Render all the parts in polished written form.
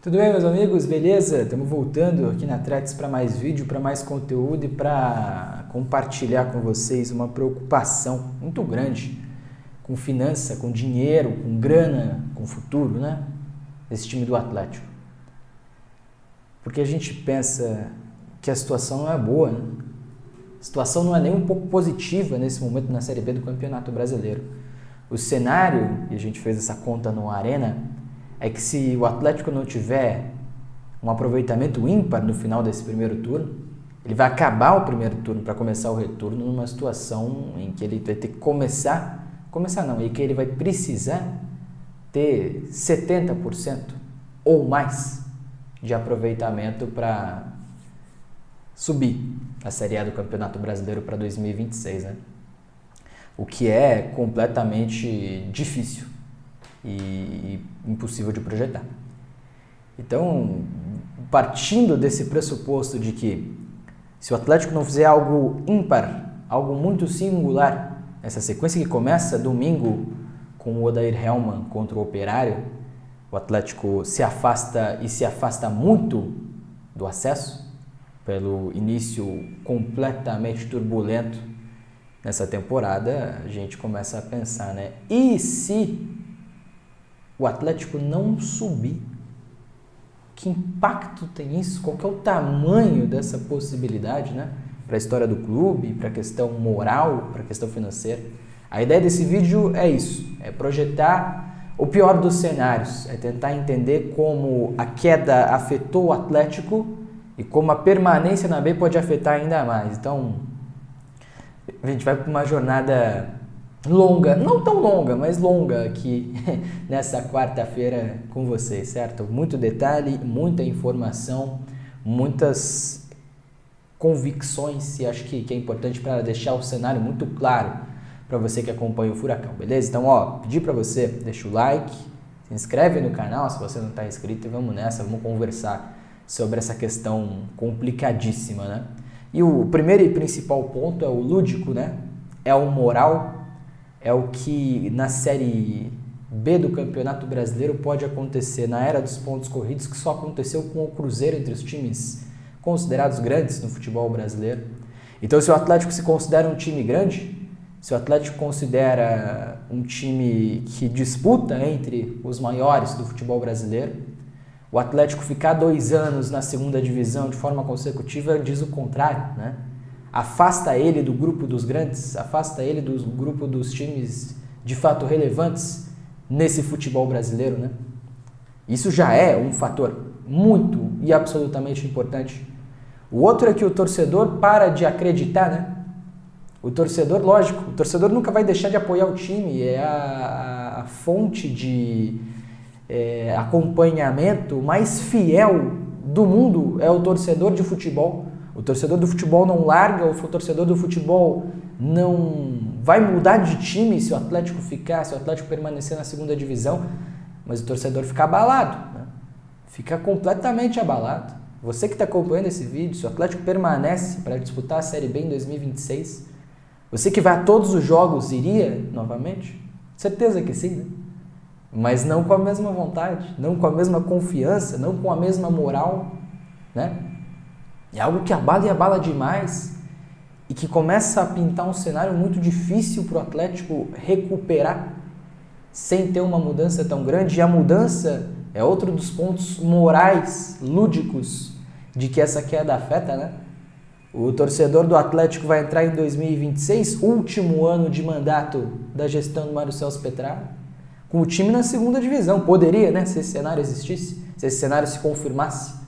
Tudo bem, meus amigos? Beleza? Estamos voltando aqui na Tretes para mais vídeo, para mais conteúdo e para compartilhar com vocês uma preocupação muito grande com finança, com dinheiro, com grana, com futuro, né? Desse time do Atlético. Porque a gente pensa que a situação não é boa, né? A situação não é nem um pouco positiva nesse momento na Série B do Campeonato Brasileiro. O cenário, e a gente fez essa conta no Arena, é que se o Atlético não tiver um aproveitamento ímpar no final desse primeiro turno, ele vai acabar o primeiro turno para começar o retorno numa situação em que ele vai ter que em que ele vai precisar ter 70% ou mais de aproveitamento para subir a Série A do Campeonato Brasileiro para 2026, né? O que é completamente difícil e impossível de projetar. Então, partindo desse pressuposto de que se o Atlético não fizer algo ímpar, algo muito singular, essa sequência que começa domingo com o Odair Hellmann contra o Operário, o Atlético se afasta muito do acesso pelo início completamente turbulento nessa temporada. A gente começa a pensar, né? E se o Atlético não subir? Que impacto tem isso? Qual que é o tamanho dessa possibilidade, né? Para a história do clube, para a questão moral, para a questão financeira. A ideia desse vídeo é isso, é projetar o pior dos cenários, é tentar entender como a queda afetou o Atlético e como a permanência na B pode afetar ainda mais. Então, a gente vai para uma jornada longa, não tão longa, mas longa aqui nessa quarta-feira com vocês, certo? Muito detalhe, muita informação, muitas convicções e acho que é importante para deixar o cenário muito claro para você que acompanha o Furacão, beleza? Então, pedir para você, deixa o like, se inscreve no canal se você não está inscrito e vamos nessa, vamos conversar sobre essa questão complicadíssima, né? E o primeiro e principal ponto é o lúdico, né? É o moral. É o que na Série B do Campeonato Brasileiro pode acontecer na era dos pontos corridos, que só aconteceu com o Cruzeiro entre os times considerados grandes no futebol brasileiro. Então, se o Atlético se considera um time grande, se o Atlético considera um time que disputa entre os maiores do futebol brasileiro, o Atlético ficar 2 anos na segunda divisão de forma consecutiva diz o contrário, né? Afasta ele do grupo dos grandes, afasta ele do grupo dos times de fato relevantes nesse futebol brasileiro, né? Isso já é um fator muito e absolutamente importante. O outro é que o torcedor para de acreditar, né? O torcedor, lógico, o torcedor nunca vai deixar de apoiar o time, é a fonte de acompanhamento mais fiel do mundo, é o torcedor de futebol. O torcedor do futebol não larga, o torcedor do futebol não vai mudar de time se o Atlético permanecer na segunda divisão, mas o torcedor fica abalado, né? Fica completamente abalado. Você que está acompanhando esse vídeo, se o Atlético permanece para disputar a Série B em 2026, você que vai a todos os jogos iria novamente? Certeza que sim, né? Mas não com a mesma vontade, não com a mesma confiança, não com a mesma moral, né? É algo que abala e abala demais e que começa a pintar um cenário muito difícil para o Atlético recuperar sem ter uma mudança tão grande. E a mudança é outro dos pontos morais, lúdicos, de que essa queda afeta, né? O torcedor do Atlético vai entrar em 2026, último ano de mandato da gestão do Mário Celso Petralha, com o time na segunda divisão. Poderia, né? Se esse cenário existisse, se esse cenário se confirmasse.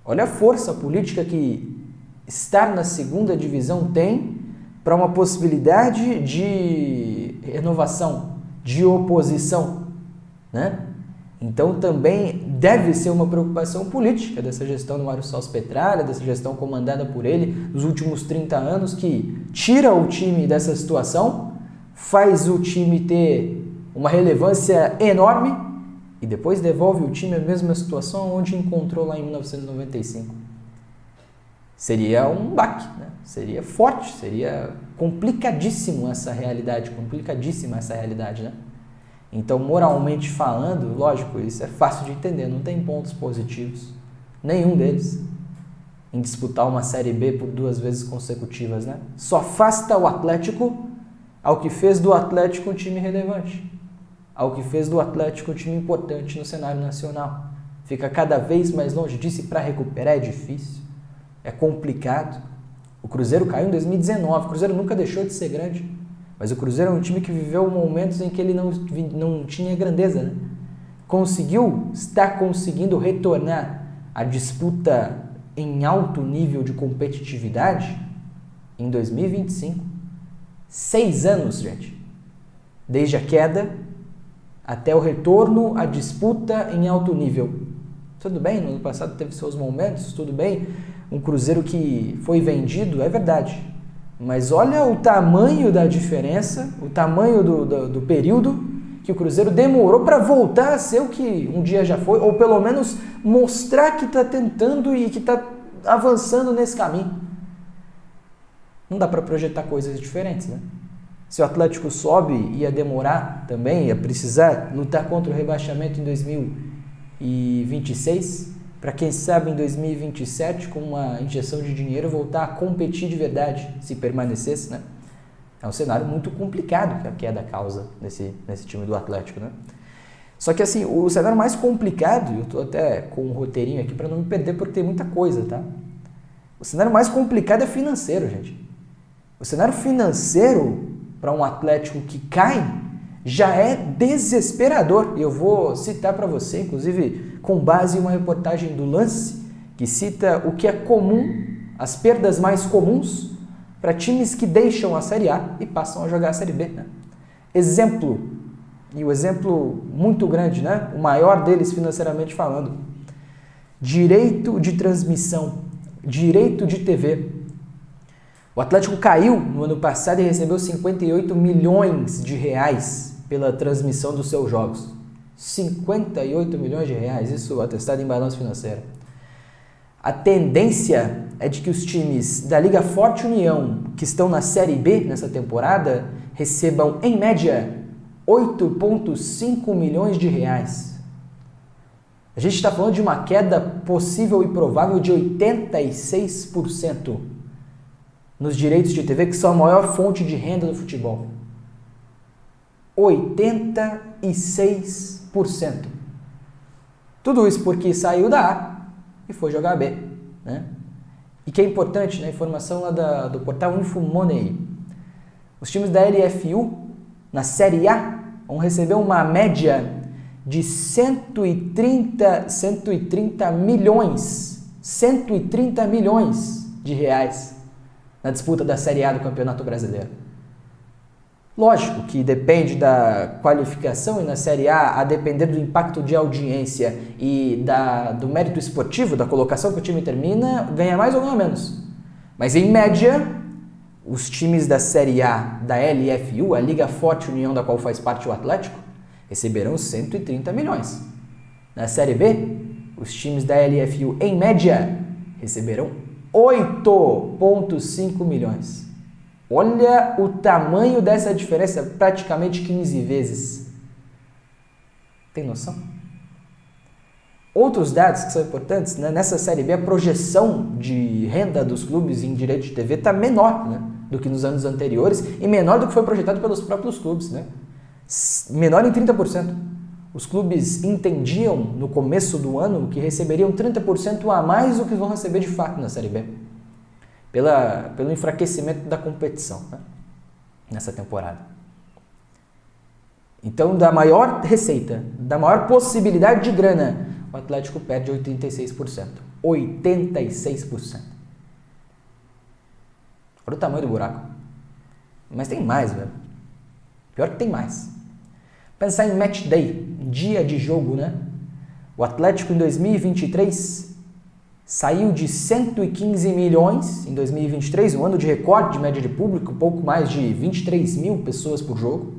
Olha a força política que estar na segunda divisão tem para uma possibilidade de renovação, de oposição, né? Então também deve ser uma preocupação política dessa gestão do Mário Celso Petralha, dessa gestão comandada por ele nos últimos 30 anos, que tira o time dessa situação, faz o time ter uma relevância enorme e depois devolve o time à mesma situação onde encontrou lá em 1995. Seria um baque, né? Seria forte, seria complicadíssima essa realidade, né? Então, moralmente falando, lógico, isso é fácil de entender, não tem pontos positivos, nenhum deles, em disputar uma Série B por 2 vezes consecutivas, né? Só afasta o Atlético ao que fez do Atlético um time relevante, ao que fez do Atlético um time importante no cenário nacional. Fica cada vez mais longe disso e para recuperar é difícil, é complicado. O Cruzeiro caiu em 2019, o Cruzeiro nunca deixou de ser grande, mas o Cruzeiro é um time que viveu momentos em que ele não tinha grandeza, né? Está conseguindo retornar à disputa em alto nível de competitividade em 2025. 6 anos, gente. Desde a queda até o retorno à disputa em alto nível. Tudo bem, no ano passado teve seus momentos, tudo bem. Um Cruzeiro que foi vendido, é verdade. Mas olha o tamanho da diferença, o tamanho do período que o Cruzeiro demorou para voltar a ser o que um dia já foi, ou pelo menos mostrar que está tentando e que está avançando nesse caminho. Não dá para projetar coisas diferentes, né? Se o Atlético sobe, ia demorar também, ia precisar lutar contra o rebaixamento em 2026, para quem sabe em 2027, com uma injeção de dinheiro, voltar a competir de verdade, se permanecesse, né? É um cenário muito complicado que a queda causa nesse time do Atlético, né? Só que assim, o cenário mais complicado, eu estou até com um roteirinho aqui para não me perder porque tem muita coisa, tá? O cenário mais complicado é financeiro, gente. O cenário financeiro para um Atlético que cai já é desesperador. E eu vou citar para você, inclusive com base em uma reportagem do Lance, que cita o que é comum, as perdas mais comuns para times que deixam a Série A e passam a jogar a Série B, né? Exemplo, e o exemplo muito grande, né? O maior deles financeiramente falando, direito de transmissão, direito de TV. O Atlético caiu no ano passado e recebeu 58 milhões de reais pela transmissão dos seus jogos. 58 milhões de reais, isso atestado em balanço financeiro. A tendência é de que os times da Liga Forte União, que estão na Série B nessa temporada, recebam, em média, 8,5 milhões de reais. A gente está falando de uma queda possível e provável de 86% nos direitos de TV, que são a maior fonte de renda do futebol. 86%. Tudo isso porque saiu da A e foi jogar a B, né? E que é importante, né? Informação lá do portal InfoMoney. Os times da LFU, na Série A, vão receber uma média de 130 milhões de reais na disputa da Série A do Campeonato Brasileiro. Lógico que depende da qualificação e na Série A, a depender do impacto de audiência e do mérito esportivo, da colocação que o time termina, ganha mais ou ganha menos. Mas em média, os times da Série A da LFU, a Liga Forte União da qual faz parte o Atlético, receberão 130 milhões. Na Série B, os times da LFU, em média, receberão 8,5 milhões. Olha o tamanho dessa diferença, praticamente 15 vezes. Tem noção? Outros dados que são importantes, né? Nessa Série B, a projeção de renda dos clubes em direito de TV está menor, né, do que nos anos anteriores e menor do que foi projetado pelos próprios clubes, né? Menor em 30%. Os clubes entendiam no começo do ano que receberiam 30% a mais do que vão receber de fato na Série B. Pelo enfraquecimento da competição, né, nessa temporada. Então, da maior receita, da maior possibilidade de grana, o Atlético perde 86%. 86%. Olha o tamanho do buraco. Mas tem mais, velho. Pior que tem mais. Pensar em match day, dia de jogo, né? O Atlético em 2023 saiu de 115 milhões em 2023, um ano de recorde de média de público, pouco mais de 23 mil pessoas por jogo,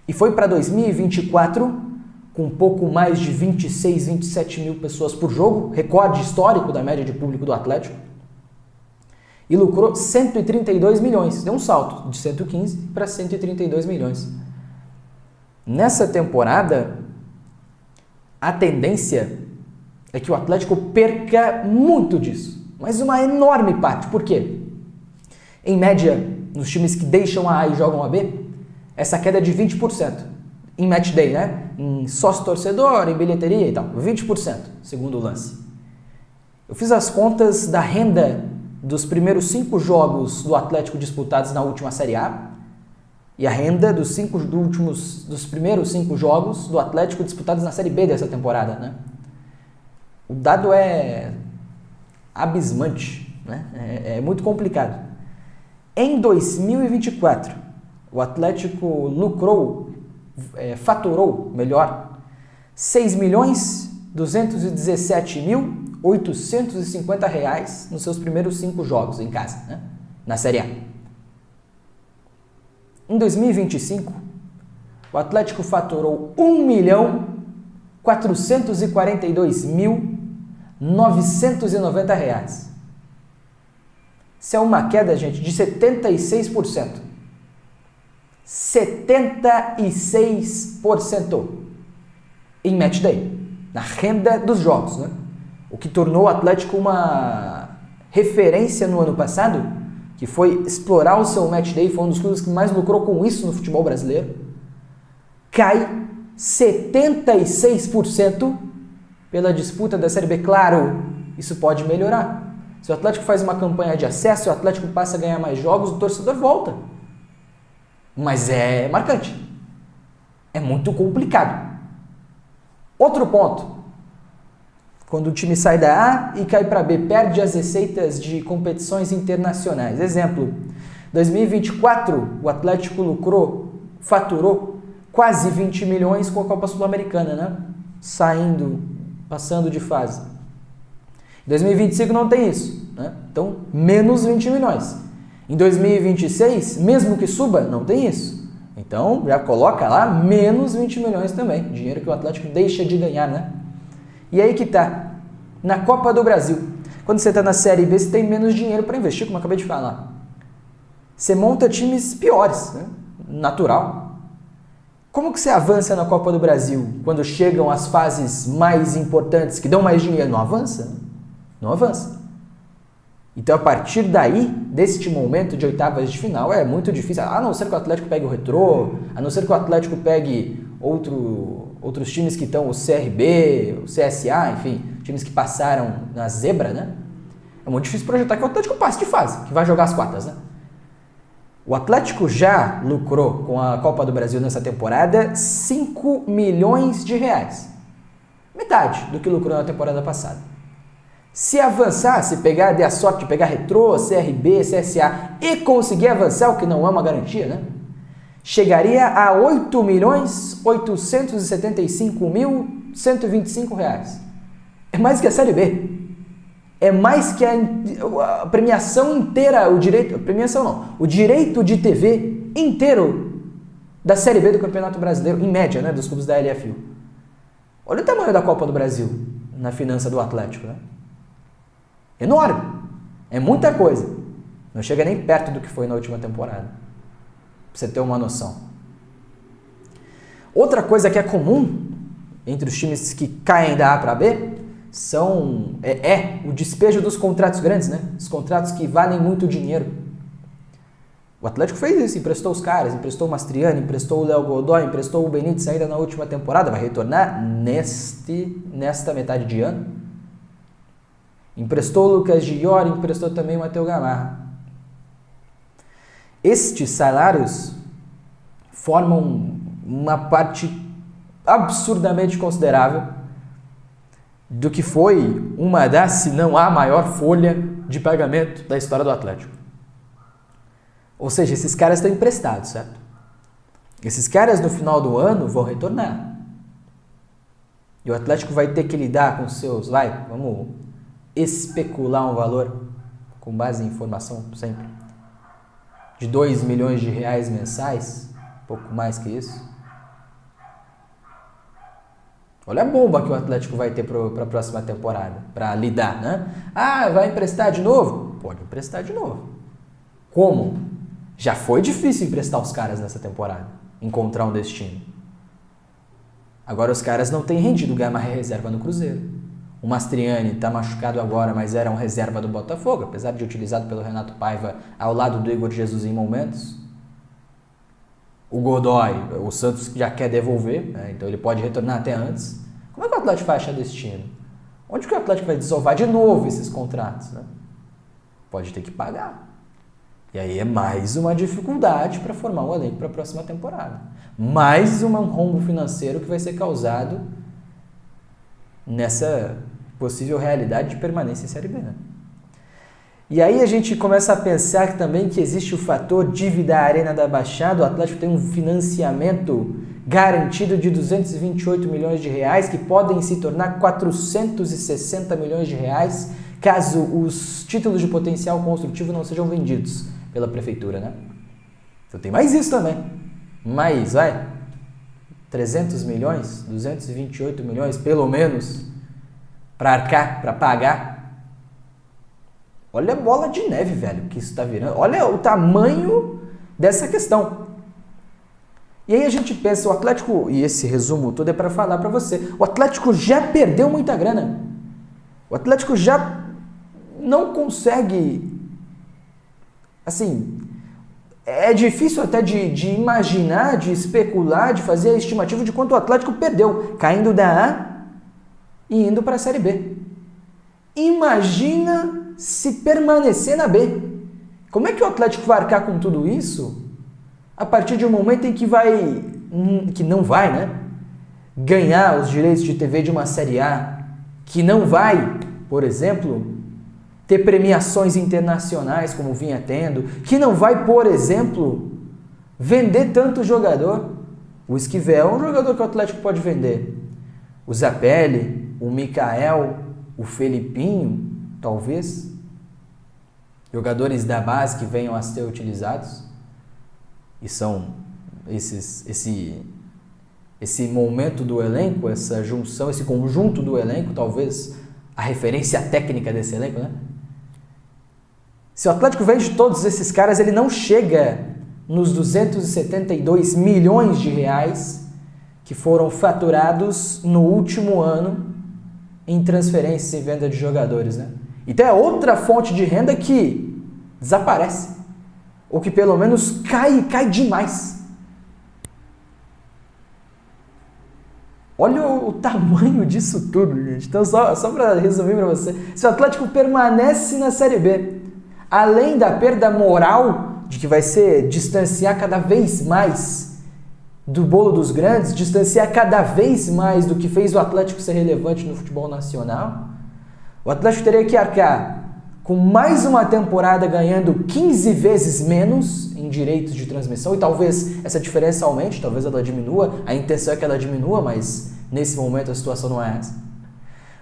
e foi para 2024 com pouco mais de 26, 27 mil pessoas por jogo, recorde histórico da média de público do Atlético, e lucrou 132 milhões, deu um salto de 115 para 132 milhões. Nessa temporada, a tendência é que o Atlético perca muito disso, mas uma enorme parte. Por quê? Em média, nos times que deixam a A e jogam a B, essa queda é de 20%. Em match day, né? Em sócio-torcedor, em bilheteria e tal. 20%, segundo o lance. Eu fiz as contas da renda dos primeiros 5 jogos do Atlético disputados na última Série A e a renda dos primeiros 5 jogos do Atlético disputados na Série B dessa temporada, né? O dado é abismante, né? É muito complicado. Em 2024, o Atlético faturou 6.217.850 reais nos seus primeiros 5 jogos em casa, né? Na Série A. Em 2025, o Atlético faturou 1.442.990 reais. Isso é uma queda, gente, de 76%. 76% em match day, na renda dos jogos, né? O que tornou o Atlético uma referência no ano passado, que foi explorar o seu match day, foi um dos clubes que mais lucrou com isso no futebol brasileiro, cai 76% pela disputa da Série B. Claro, isso pode melhorar. Se o Atlético faz uma campanha de acesso, o Atlético passa a ganhar mais jogos, o torcedor volta. Mas é marcante. É muito complicado. Outro ponto. Quando o time sai da A e cai para B, perde as receitas de competições internacionais. Exemplo, 2024, o Atlético faturou quase 20 milhões com a Copa Sul-Americana, né? Passando de fase. Em 2025 não tem isso, né? Então, menos 20 milhões. Em 2026, mesmo que suba, não tem isso. Então, já coloca lá menos 20 milhões também. Dinheiro que o Atlético deixa de ganhar, né? E aí que tá. Na Copa do Brasil, quando você tá na Série B, você tem menos dinheiro para investir, como eu acabei de falar. Você monta times piores, né? Natural. Como que você avança na Copa do Brasil quando chegam as fases mais importantes, que dão mais dinheiro? Não avança? Não avança. Então, a partir daí, deste momento de oitavas de final, é muito difícil. A não ser que o Atlético pegue o Retrô, a não ser que o Atlético pegue outros times que estão, o CRB, o CSA, enfim, times que passaram na zebra, né? É muito difícil projetar que o Atlético passe de fase, que vai jogar as quartas, né? O Atlético já lucrou com a Copa do Brasil nessa temporada 5 milhões de reais. Metade do que lucrou na temporada passada. Se avançar, der a sorte de pegar Retrô, CRB, CSA e conseguir avançar, o que não é uma garantia, né? Chegaria a 8.875.125 reais. É mais que a Série B. É mais que a premiação inteira, o direito de TV inteiro da Série B do Campeonato Brasileiro, em média, né, dos clubes da LFU. Olha o tamanho da Copa do Brasil na finança do Atlético, né? Enorme. É muita coisa. Não chega nem perto do que foi na última temporada. Pra você ter uma noção. Outra coisa que é comum entre os times que caem da A para B é o despejo dos contratos grandes, né? Os contratos que valem muito dinheiro. O Atlético fez isso, emprestou os caras, emprestou o Mastriani, emprestou o Léo Godoy, emprestou o Benítez ainda na última temporada, vai retornar nesta metade de ano. Emprestou o Lucas Giori, emprestou também o Matheus Gamarra. Estes salários formam uma parte absurdamente considerável do que foi uma das, se não a maior folha de pagamento da história do Atlético. Ou seja, esses caras estão emprestados, certo? Esses caras no final do ano vão retornar. E o Atlético vai ter que lidar com seus... vamos especular um valor com base em informação sempre. De 2 milhões de reais mensais, pouco mais que isso. Olha a bomba que o Atlético vai ter para a próxima temporada, para lidar, né? Ah, vai emprestar de novo? Pode emprestar de novo. Como? Já foi difícil emprestar os caras nessa temporada, encontrar um destino. Agora os caras não têm rendido. O Gamarra é reserva no Cruzeiro. O Mastriani está machucado agora, mas era um reserva do Botafogo, apesar de utilizado pelo Renato Paiva ao lado do Igor Jesus em momentos. O Godoy, o Santos já quer devolver, né? Então ele pode retornar até antes. Como é que o Atlético vai achar destino? Onde que o Atlético vai desovar de novo esses contratos? Né? Pode ter que pagar. E aí é mais uma dificuldade para formar um elenco para a próxima temporada. Mais um rombo financeiro que vai ser causado nessa possível realidade de permanência em Série B. Né? E aí a gente começa a pensar também que existe o fator dívida Arena da Baixada. O Atlético tem um financiamento garantido de 228 milhões de reais, que podem se tornar 460 milhões de reais, caso os títulos de potencial construtivo não sejam vendidos pela prefeitura, né? Então tem mais isso também. Mais, 300 milhões, 228 milhões, pelo menos, para arcar, para pagar. Olha a bola de neve, velho, que isso está virando. Olha o tamanho dessa questão. E aí a gente pensa, o Atlético, e esse resumo todo é para falar para você, o Atlético já perdeu muita grana. O Atlético já não consegue, assim, é difícil até de imaginar, de especular, de fazer a estimativa de quanto o Atlético perdeu, caindo da A e indo para a Série B. Imagina se permanecer na B. Como é que o Atlético vai arcar com tudo isso a partir de um momento em que não vai, né, ganhar os direitos de TV de uma Série A, que não vai, por exemplo, ter premiações internacionais como vinha tendo, que não vai, por exemplo, vender tanto jogador. O Esquivel é um jogador que o Atlético pode vender. O Zapelli, o Mikael, o Felipinho, talvez. Jogadores da base que venham a ser utilizados. E são esse momento do elenco, essa junção, esse conjunto do elenco, talvez a referência técnica desse elenco, né? Se o Atlético vende todos esses caras, ele não chega nos 272 milhões de reais que foram faturados no último ano em transferências e venda de jogadores, né? Então é outra fonte de renda que desaparece, ou que pelo menos cai demais. Olha o tamanho disso tudo, gente. Então, só para resumir para você, se o Atlético permanece na Série B, além da perda moral, de que vai ser distanciar cada vez mais do bolo dos grandes, distanciar cada vez mais do que fez o Atlético ser relevante no futebol nacional, o Atlético teria que arcar com mais uma temporada ganhando 15 vezes menos em direitos de transmissão, e talvez essa diferença aumente, talvez ela diminua, a intenção é que ela diminua, mas nesse momento a situação não é essa.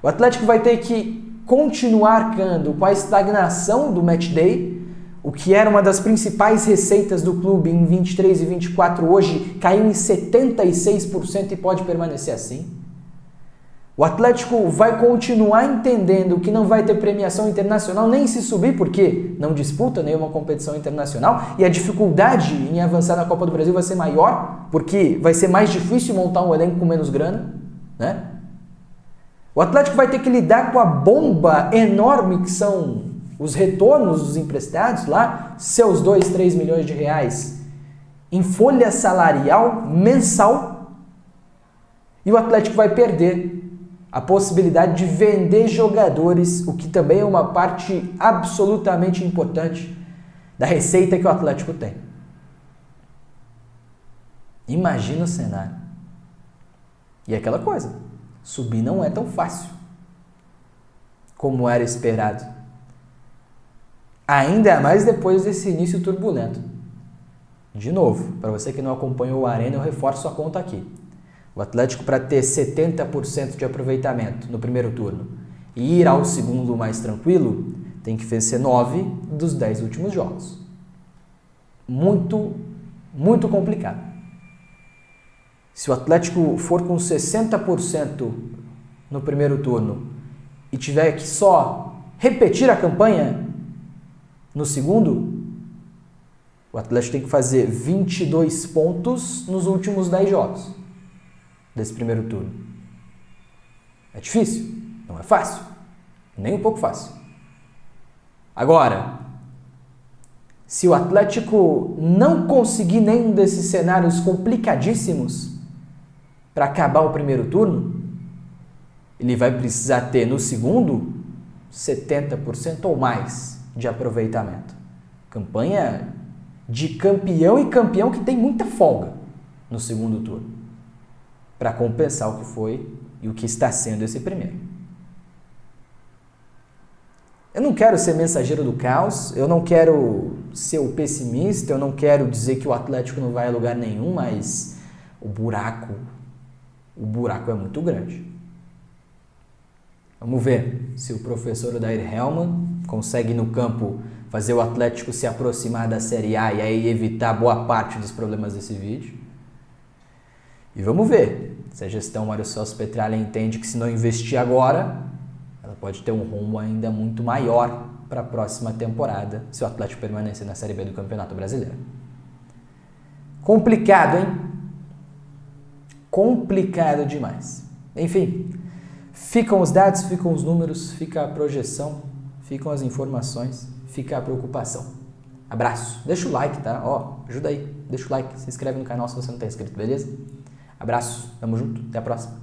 O Atlético vai ter que continuar arcando com a estagnação do match day, o que era uma das principais receitas do clube em 23 e 24, hoje caiu em 76% e pode permanecer assim. O Atlético vai continuar entendendo que não vai ter premiação internacional nem se subir, porque não disputa nenhuma competição internacional, e a dificuldade em avançar na Copa do Brasil vai ser maior, porque vai ser mais difícil montar um elenco com menos grana, né? O Atlético vai ter que lidar com a bomba enorme que são os retornos dos emprestados lá, seus 2, 3 milhões de reais em folha salarial mensal, e o Atlético vai perder a possibilidade de vender jogadores, o que também é uma parte absolutamente importante da receita que o Atlético tem. Imagina o cenário. E é aquela coisa, subir não é tão fácil como era esperado. Ainda mais depois desse início turbulento. De novo, para você que não acompanhou o Arena, eu reforço a conta aqui. O Atlético, para ter 70% de aproveitamento no primeiro turno e ir ao segundo mais tranquilo, tem que vencer 9 dos 10 últimos jogos. Muito, muito complicado. Se o Atlético for com 60% no primeiro turno e tiver que só repetir a campanha no segundo, o Atlético tem que fazer 22 pontos nos últimos 10 jogos. desse primeiro turno? É difícil, não é fácil, nem um pouco fácil. Agora, se o Atlético não conseguir nenhum desses cenários complicadíssimos para acabar o primeiro turno, ele vai precisar ter no segundo 70% ou mais de aproveitamento. Campanha de campeão e campeão que tem muita folga no segundo turno para compensar o que foi e o que está sendo esse primeiro. Eu não quero ser mensageiro do caos, eu não quero ser o pessimista, eu não quero dizer que o Atlético não vai a lugar nenhum, mas o buraco é muito grande. Vamos ver se o professor Odair Hellmann consegue no campo fazer o Atlético se aproximar da Série A e aí evitar boa parte dos problemas desse vídeo. E vamos ver se a gestão Mário Celso Petralha entende que se não investir agora, ela pode ter um rumo ainda muito maior para a próxima temporada, se o Atlético permanecer na Série B do Campeonato Brasileiro. Complicado, hein? Complicado demais. Enfim, ficam os dados, ficam os números, fica a projeção, ficam as informações, fica a preocupação. Abraço. Deixa o like, tá? Ajuda aí. Deixa o like, se inscreve no canal se você não está inscrito, beleza? Abraço, tamo junto, até a próxima.